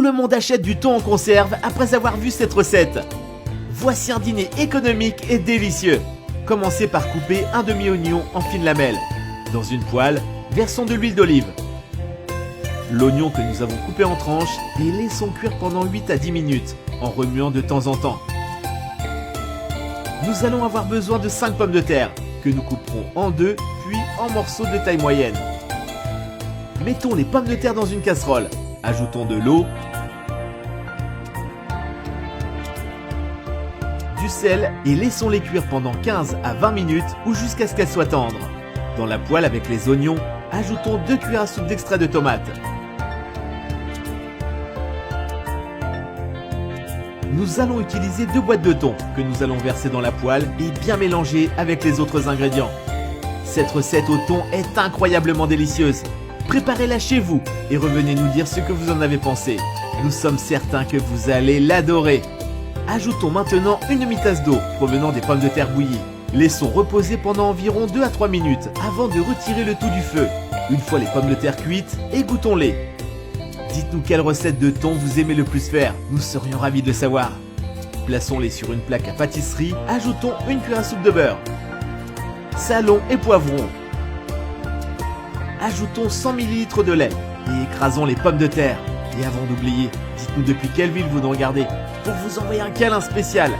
le monde achète du thon en conserve après avoir vu cette recette. Voici un dîner économique et délicieux. Commencez par couper un demi-oignon en fines lamelles. Dans une poêle, versons de l'huile d'olive. L'oignon que nous avons coupé en tranches et laissons cuire pendant 8 à 10 minutes en remuant de temps en temps. Nous allons avoir besoin de 5 pommes de terre que nous couperons en deux puis en morceaux de taille moyenne. Mettons les pommes de terre dans une casserole. Ajoutons de l'eau, du sel et laissons-les cuire pendant 15 à 20 minutes ou jusqu'à ce qu'elles soient tendres. Dans la poêle avec les oignons, ajoutons 2 cuillères à soupe d'extrait de tomate. Nous allons utiliser 2 boîtes de thon que nous allons verser dans la poêle et bien mélanger avec les autres ingrédients. Cette recette au thon est incroyablement délicieuse. Préparez-la chez vous et revenez nous dire ce que vous en avez pensé. Nous sommes certains que vous allez l'adorer. Ajoutons maintenant une demi-tasse d'eau provenant des pommes de terre bouillies. Laissons reposer pendant environ 2 à 3 minutes avant de retirer le tout du feu. Une fois les pommes de terre cuites, égouttons-les. Dites-nous quelle recette de thon vous aimez le plus faire, nous serions ravis de savoir. Plaçons-les sur une plaque à pâtisserie, ajoutons une cuillère à soupe de beurre. Salons et poivrons. Ajoutons 100 ml de lait et écrasons les pommes de terre. Et avant d'oublier, dites-nous depuis quelle ville vous nous regardez pour vous envoyer un câlin spécial.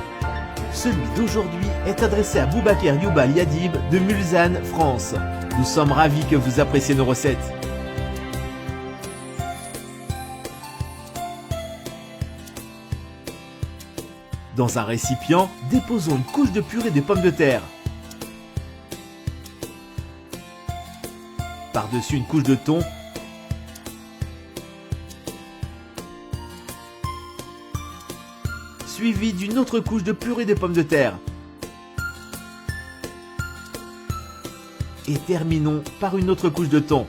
Celui d'aujourd'hui est adressé à Boubaker Youbal Yadib de Mulsanne, France. Nous sommes ravis que vous appréciez nos recettes. Dans un récipient, déposons une couche de purée de pommes de terre. Par-dessus une couche de thon. Suivi d'une autre couche de purée de pommes de terre. Et terminons par une autre couche de thon.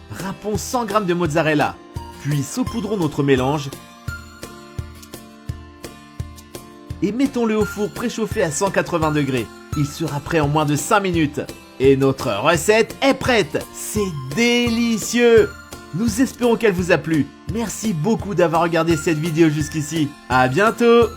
Râpons 100 g de mozzarella, puis saupoudrons notre mélange et mettons-le au four préchauffé à 180 degrés. Il sera prêt en moins de 5 minutes. Et notre recette est prête. C'est délicieux. Nous espérons qu'elle vous a plu. Merci beaucoup d'avoir regardé cette vidéo jusqu'ici. À bientôt.